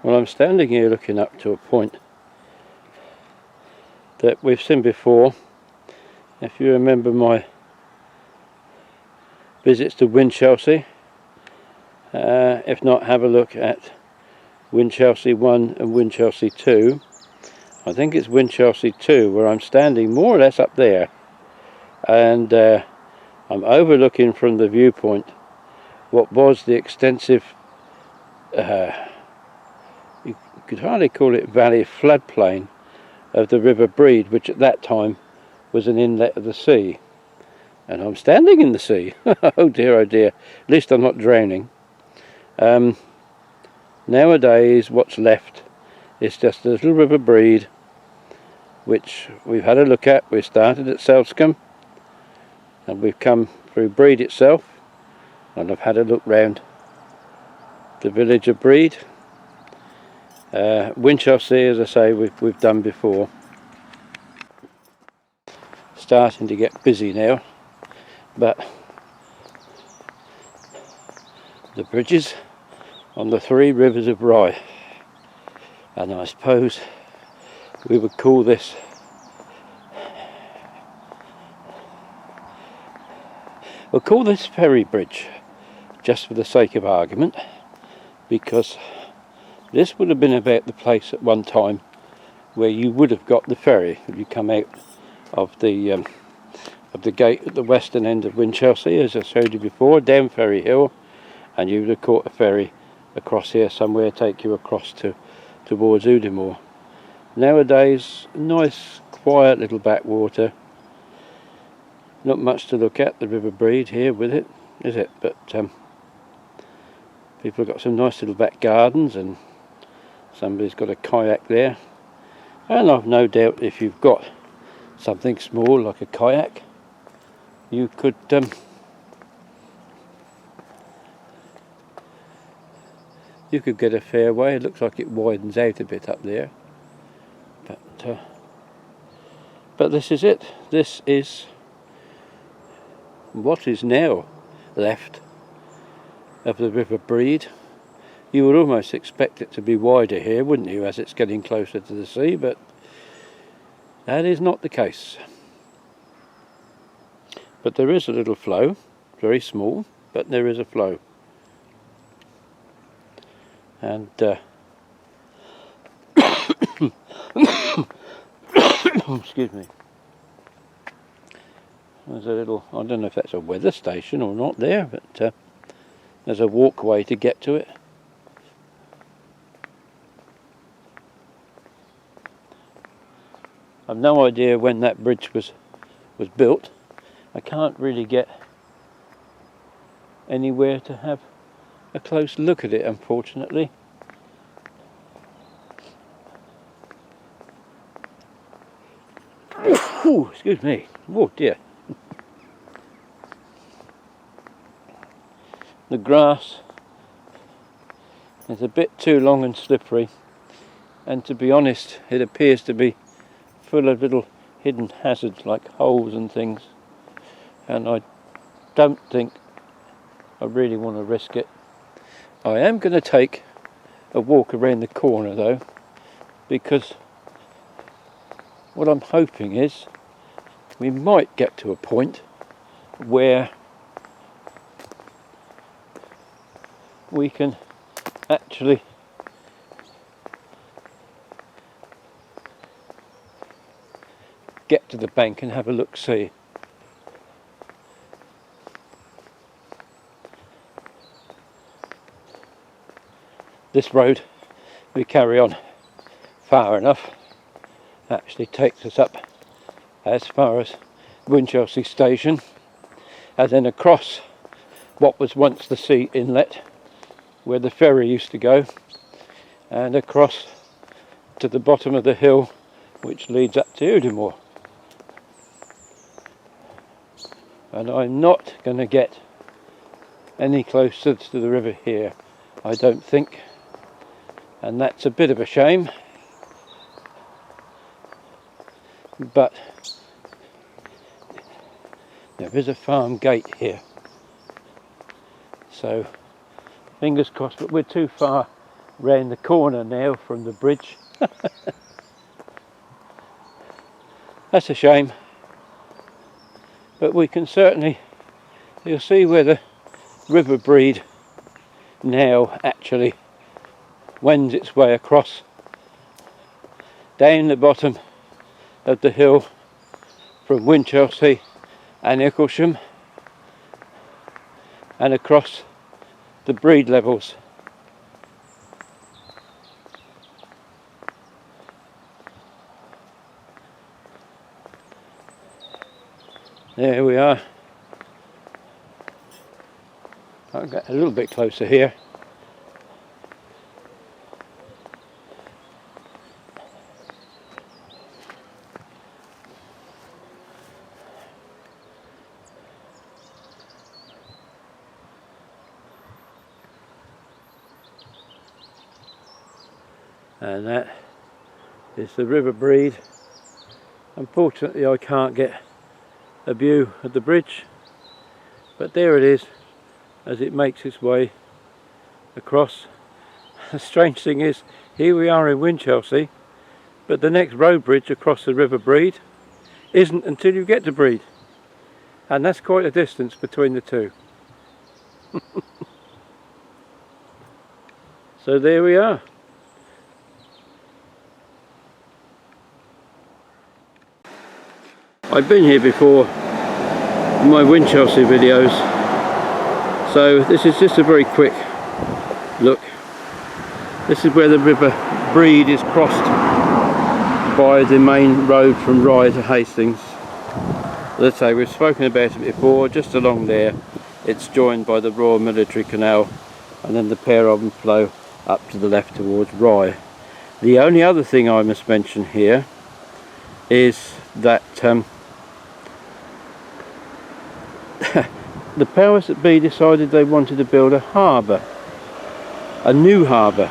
Well, I'm standing here looking up to a point that we've seen before. If you remember my visits to Winchelsea, if not, have a look at Winchelsea 1 and Winchelsea 2. I think it's Winchelsea 2 where I'm standing more or less up there, and I'm overlooking from the viewpoint what was the extensive, you could hardly call it valley, floodplain of the River Brede, which at that time was an inlet of the sea. And I'm standing in the sea. Oh dear, oh dear. At least I'm not drowning. Nowadays what's left is just the little River Brede, which we've had a look at. We started at Selscombe and we've come through Brede itself, and I've had a look round the village of Brede. Winchelsea, as I say, we've done before. Starting to get busy now, but the bridges on the three rivers of Rye, and I suppose we would call this ferry bridge, just for the sake of argument, because this would have been about the place at one time where you would have got the ferry if you come out of the gate at the western end of Winchelsea, as I showed you before, down Ferry Hill, and you would have caught a ferry across here somewhere, take you across towards Udimore. Nowadays, nice quiet little backwater, not much to look at, the River Brede here with it, is it? But people have got some nice little back gardens, and somebody's got a kayak there, and I've no doubt if you've got something small like a kayak, you could get a fair way. It looks like it widens out a bit up there, but this is it. This is what is now left of the River Brede. You would almost expect it to be wider here, wouldn't you, as it's getting closer to the sea, but that is not the case. But there is a little flow, very small, but there is a flow. And excuse me. There's a little, I don't know if that's a weather station or not there, but there's a walkway to get to it. I've no idea when that bridge was built. I can't really get anywhere to have a close look at it, unfortunately. Ooh, excuse me. Oh dear. The grass is a bit too long and slippery, and to be honest, it appears to be full of little hidden hazards like holes and things, and I don't think I really want to risk it. I am going to take a walk around the corner though, because what I'm hoping is we might get to a point where we can actually get to the bank and have a look-see. This road, we carry on far enough, actually takes us up as far as Winchelsea station, and then across what was once the sea inlet where the ferry used to go, and across to the bottom of the hill which leads up to Udimore. And I'm not going to get any closer to the river here, I don't think, and that's a bit of a shame, but there is a farm gate here, so fingers crossed. But we're too far round the corner now from the bridge. That's a shame, but we can certainly, you'll see where the River Brede now actually wends its way across down the bottom of the hill from Winchelsea and Icklesham and across the Brede levels. There we are. I'll get a little bit closer here. And that is the River Brede. Unfortunately I can't get a view of the bridge, but there it is as it makes its way across. The strange thing is, here we are in Winchelsea, but the next road bridge across the River Brede isn't until you get to Brede, and that's quite a distance between the two. So there we are. I've been here before in my Winchelsea videos, so this is just a very quick look. This is where the River Brede is crossed by the main road from Rye to Hastings. Let's say we've spoken about it before. Just along there it's joined by the Royal Military Canal, and then the pair of them flow up to the left towards Rye. The only other thing I must mention here is that the powers that be decided they wanted to build a harbour, a new harbour,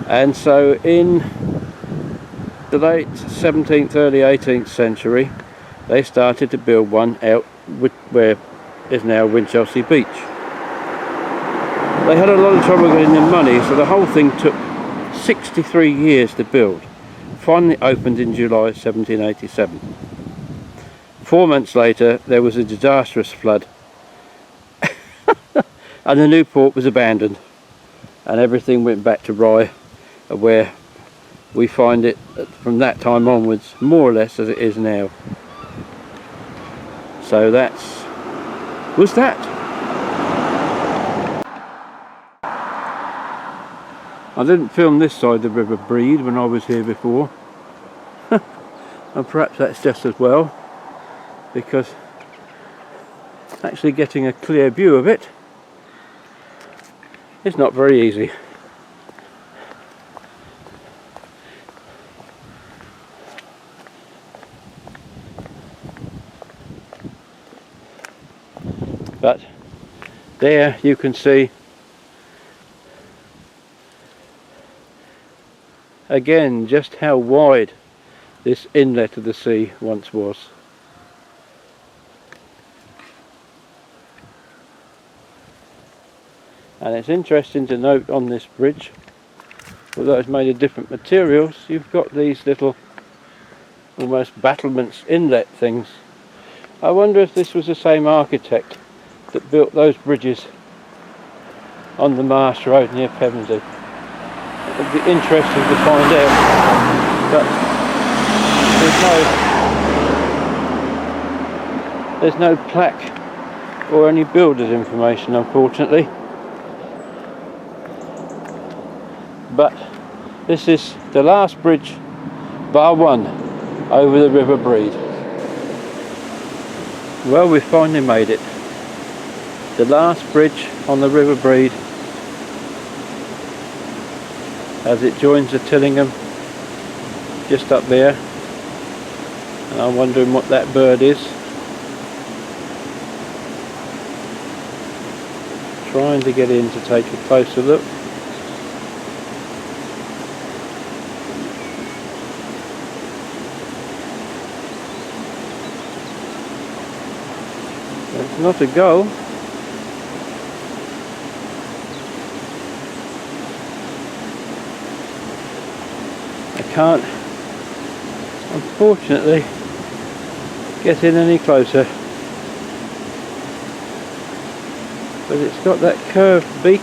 and so in the late 17th, early 18th century they started to build one out where is now Winchelsea Beach. They had a lot of trouble getting the money, so the whole thing took 63 years to build. Finally opened in July 1787. 4 months later there was a disastrous flood and the new port was abandoned, and everything went back to Rye, where we find it from that time onwards more or less as it is now. So was that. I didn't film this side of the River Brede when I was here before, and perhaps that's just as well, because actually getting a clear view of it is not very easy. But there you can see again just how wide this inlet of the sea once was. And it's interesting to note on this bridge, although it's made of different materials, you've got these little almost battlements, inlet things. I wonder if this was the same architect that built those bridges on the Marsh Road near Pevensey. It would be interesting to find out, but there's no plaque or any builder's information, unfortunately. But this is the last bridge, bar one, over the River Brede. Well, we finally made it. The last bridge on the River Brede as it joins the Tillingham just up there. And I'm wondering what that bird is. Trying to get in to take a closer look. It's not a gull. can't unfortunately get in any closer, but it's got that curved beak.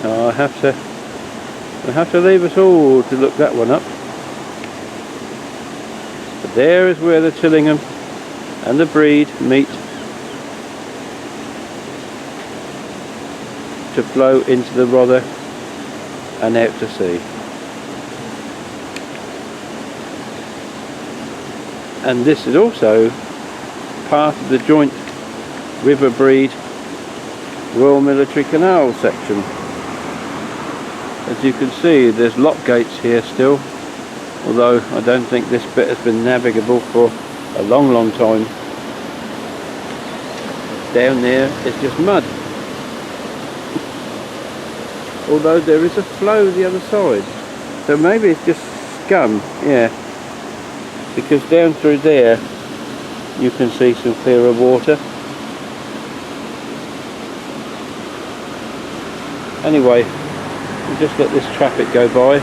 Oh, I have to leave us all to look that one up. But there is where the Tillingham and the Brede meet to flow into the Rother and out to sea. And this is also part of the joint River Brede Royal Military Canal section. As you can see, there's lock gates here still, although I don't think this bit has been navigable for a long time. Down there is just mud, although there is a flow the other side, so maybe it's just scum. Yeah, because down through there you can see some clearer water. Anyway, we'll just let this traffic go by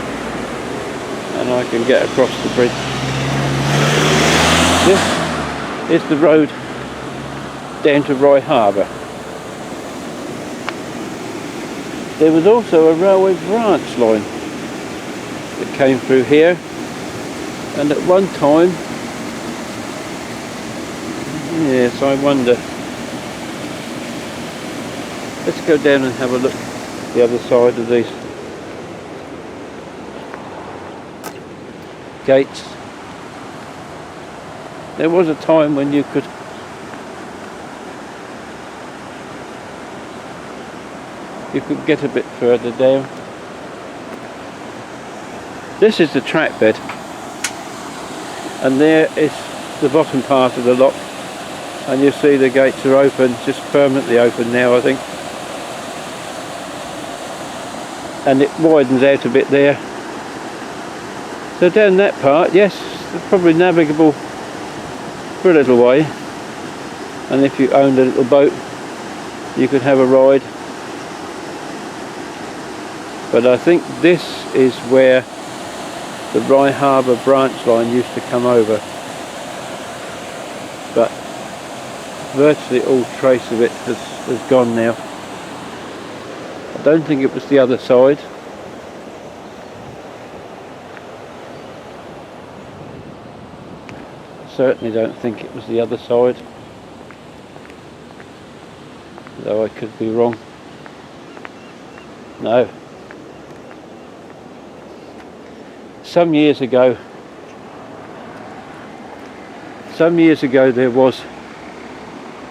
and I can get across the bridge. This is the road down to Harbour. There was also a railway branch line that came through here, and at one time, yes, I wonder. Let's go down and have a look at the other side of these gates. There was a time when you could get a bit further down. This is the track bed, and there is the bottom part of the lock, and you see the gates are open, just permanently open now, I think, and it widens out a bit there. So down that part, yes, it's probably navigable for a little way, and if you owned a little boat you could have a ride. But I think this is where the Harbour branch line used to come over, but virtually all trace of it has gone now. I don't think it was the other side. Certainly don't think it was the other side, though I could be wrong. No. Some years ago there was,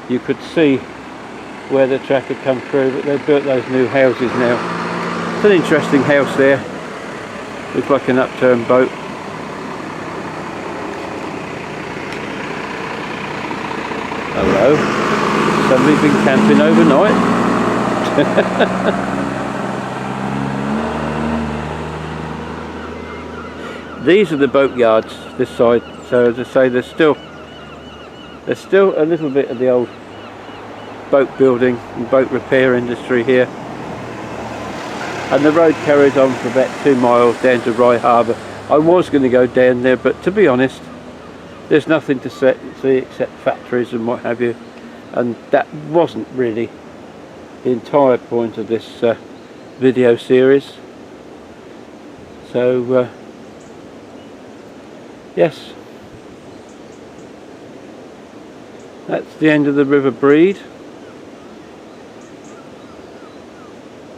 you could see where the track had come through, but they've built those new houses now. It's an interesting house there. Looks like an upturned boat. Hello. Somebody's been camping overnight. These are the boat yards this side, so as I say, there's still a little bit of the old boat building and boat repair industry here, and the road carries on for about 2 miles down to Harbour. I was going to go down there, but to be honest, there's nothing to see except factories and what have you, and that wasn't really the entire point of this video series. So yes, that's the end of the River Brede,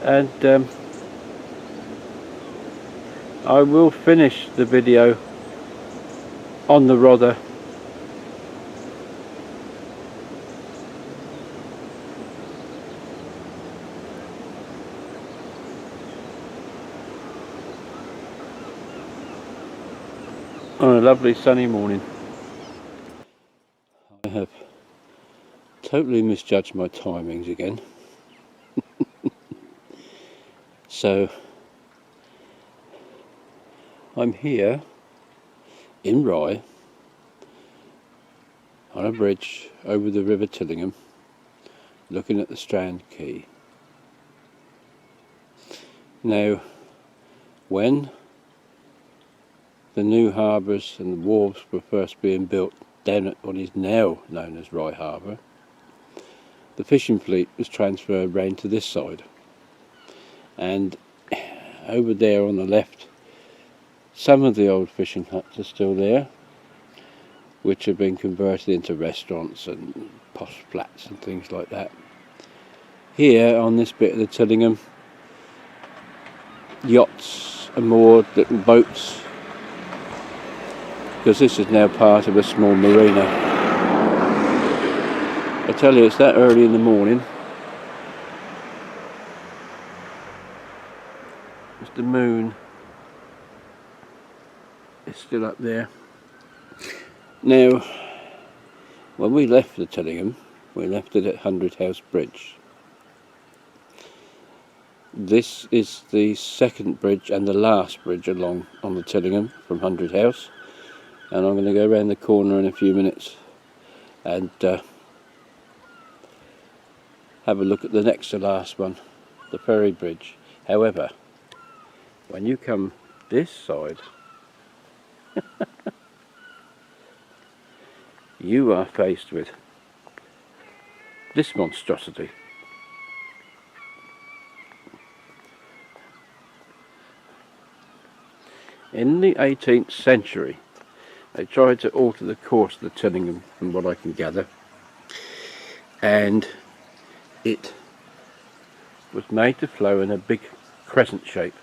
and I will finish the video on the Rother on a lovely sunny morning. I have totally misjudged my timings again. So I'm here in Rye on a bridge over the River Tillingham, looking at the Strand Quay. Now, when the new harbours and the wharves were first being built down at what is now known as Rye Harbour, the fishing fleet was transferred round to this side, and over there on the left, some of the old fishing huts are still there, which have been converted into restaurants and posh flats and things like that. Here on this bit of the Tillingham, yachts are moored, little boats, because this is now part of a small marina. I tell you, it's that early in the morning. The moon is still up there. Now, when we left the Tillingham, we left it at 100 House Bridge. This is the second bridge and the last bridge along on the Tillingham from 100 House, and I'm going to go around the corner in a few minutes and have a look at the next to last one, the ferry bridge. However, when you come this side, you are faced with this monstrosity. In the 18th century, they tried to alter the course of the Tillingham, from what I can gather, and it was made to flow in a big crescent shape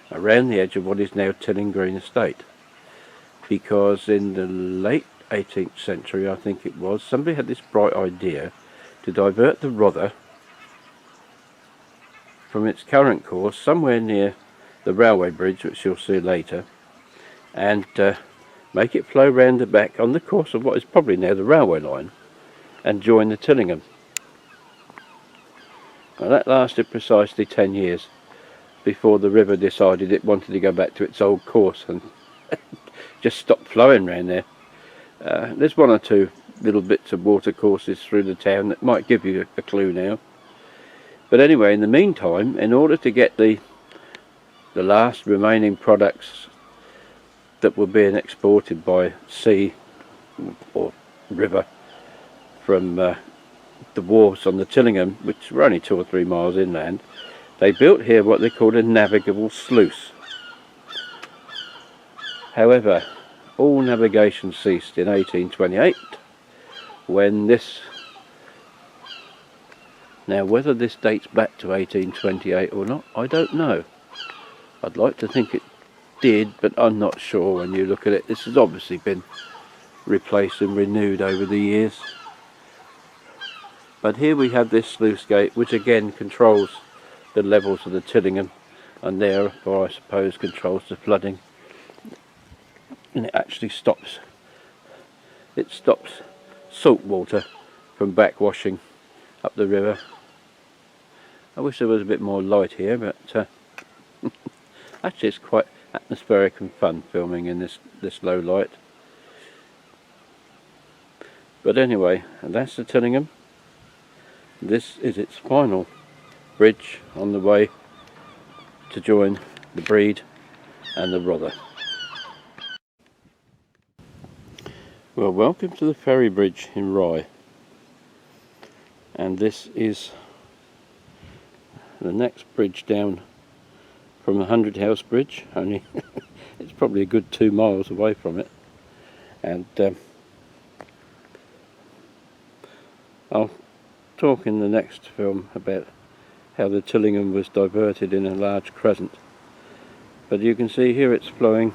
around the edge of what is now Tillingham Green Estate, because in the late 18th century, I think it was, somebody had this bright idea to divert the Rother from its current course somewhere near the railway bridge, which you'll see later, and make it flow round the back on the course of what is probably now the railway line and join the Tillingham. Now that lasted precisely 10 years before the river decided it wanted to go back to its old course and just stopped flowing round there. There's one or two little bits of water courses through the town that might give you a clue now. But anyway, in the meantime, in order to get the last remaining products that were being exported by sea or river from the wharves on the Tillingham, which were only 2 or 3 miles inland, they built here what they called a navigable sluice. However, all navigation ceased in 1828 when this, now whether this dates back to 1828 or not, I don't know. I'd like to think it did, but I'm not sure when you look at it. This has obviously been replaced and renewed over the years. But here we have this sluice gate, which again controls the levels of the Tillingham, and therefore I suppose controls the flooding. And it actually stops salt water from backwashing up the river. I wish there was a bit more light here, but actually it's quite atmospheric and fun filming in this low light. But anyway, and that's the Tillingham. This is its final bridge on the way to join the Brede and the Rother. Well, welcome to the ferry bridge in Rye, and this is the next bridge down from the 100 House Bridge. Only it's probably a good 2 miles away from it, and I'll talk in the next film about how the Tillingham was diverted in a large crescent. But you can see here it's flowing,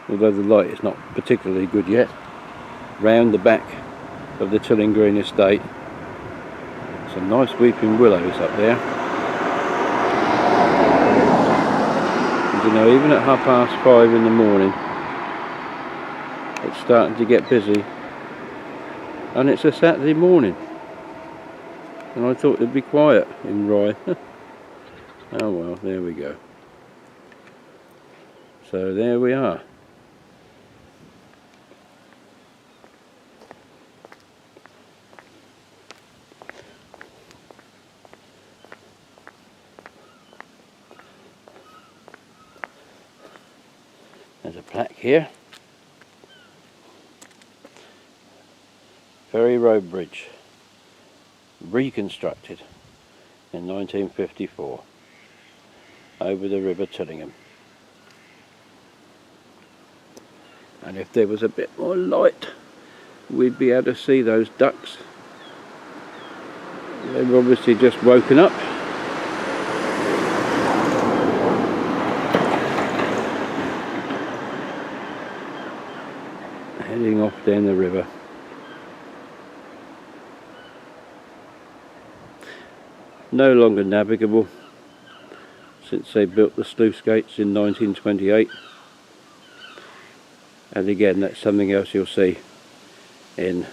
although the light is not particularly good yet, round the back of the Tillingham Green Estate. Some nice weeping willows up there. And you know, even at 5:30 in the morning, it's starting to get busy, and it's a Saturday morning, and I thought it'd be quiet in Rye. Oh well, there we go. So there we are. As There's a plaque here. Ferry Road Bridge, reconstructed in 1954 over the River Tillingham. And if there was a bit more light, we'd be able to see those ducks. They've obviously just woken up. Heading off down the river. No longer navigable since they built the sluice gates in 1928. And again, that's something else you'll see in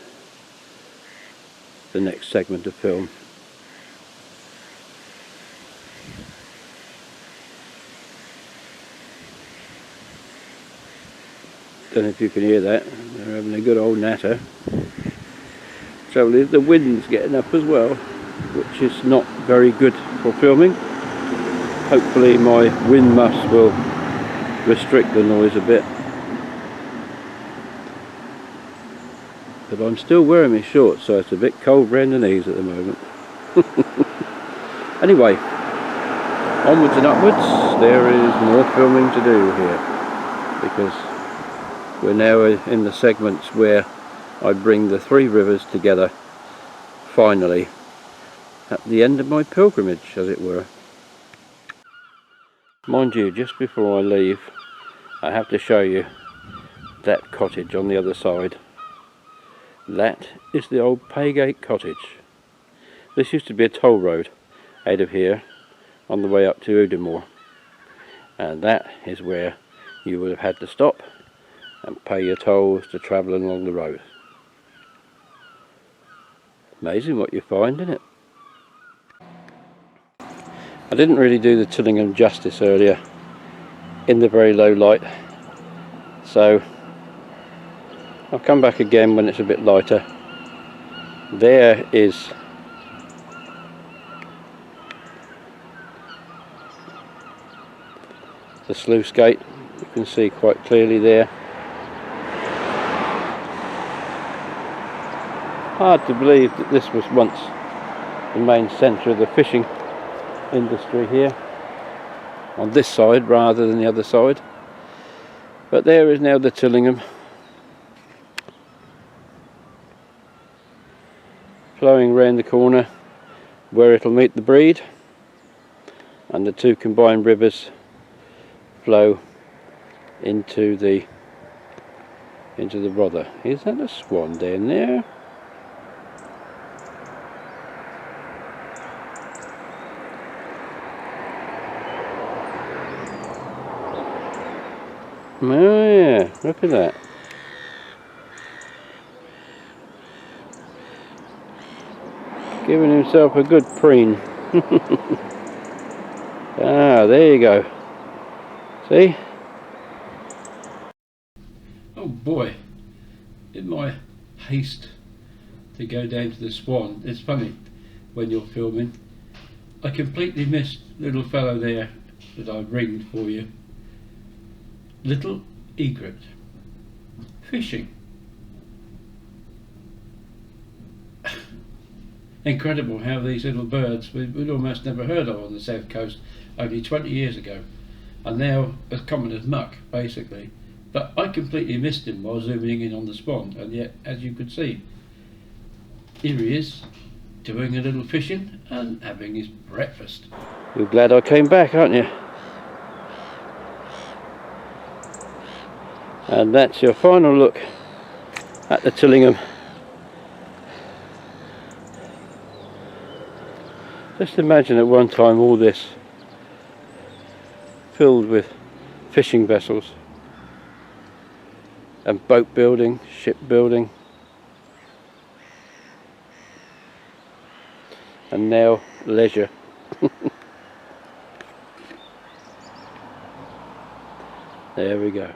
the next segment of film. Don't know if you can hear that, they're having a good old natter. Trouble is the wind's getting up as well, which is not very good for filming. Hopefully my wind muffs will restrict the noise a bit. But I'm still wearing my shorts, so it's a bit cold round the knees at the moment. Anyway, onwards and upwards, there is more filming to do here, because we're now in the segments where I bring the three rivers together, finally, at the end of my pilgrimage, as it were. Mind you, just before I leave, I have to show you that cottage on the other side. That is the old Paygate cottage. This used to be a toll road out of here on the way up to Udimore, and that is where you would have had to stop and pay your tolls to travel along the road. Amazing what you find, isn't it? I didn't really do the Tillingham justice earlier in the very low light, so I'll come back again when it's a bit lighter. There is the sluice gate, you can see quite clearly there. Hard to believe that this was once the main centre of the fishing industry here, on this side rather than the other side. But there is now the Tillingham, flowing round the corner where it'll meet the Brede, and the two combined rivers flow into the Rother. Is that a swan down there? Oh yeah, look at that. Giving himself a good preen. Ah, there you go. See? Oh boy, in my haste to go down to the Swan, it's funny when you're filming, I completely missed little fellow there that I've ringed for you. Little egret fishing. Incredible how these little birds we'd almost never heard of on the south coast only 20 years ago are now as common as muck, basically. But I completely missed him while zooming in on the Swan, and yet, as you could see, here he is doing a little fishing and having his breakfast. You're glad I came back, aren't you? And that's your final look at the Tillingham. Just imagine at one time all this filled with fishing vessels and boat building, ship building, and now leisure. There we go.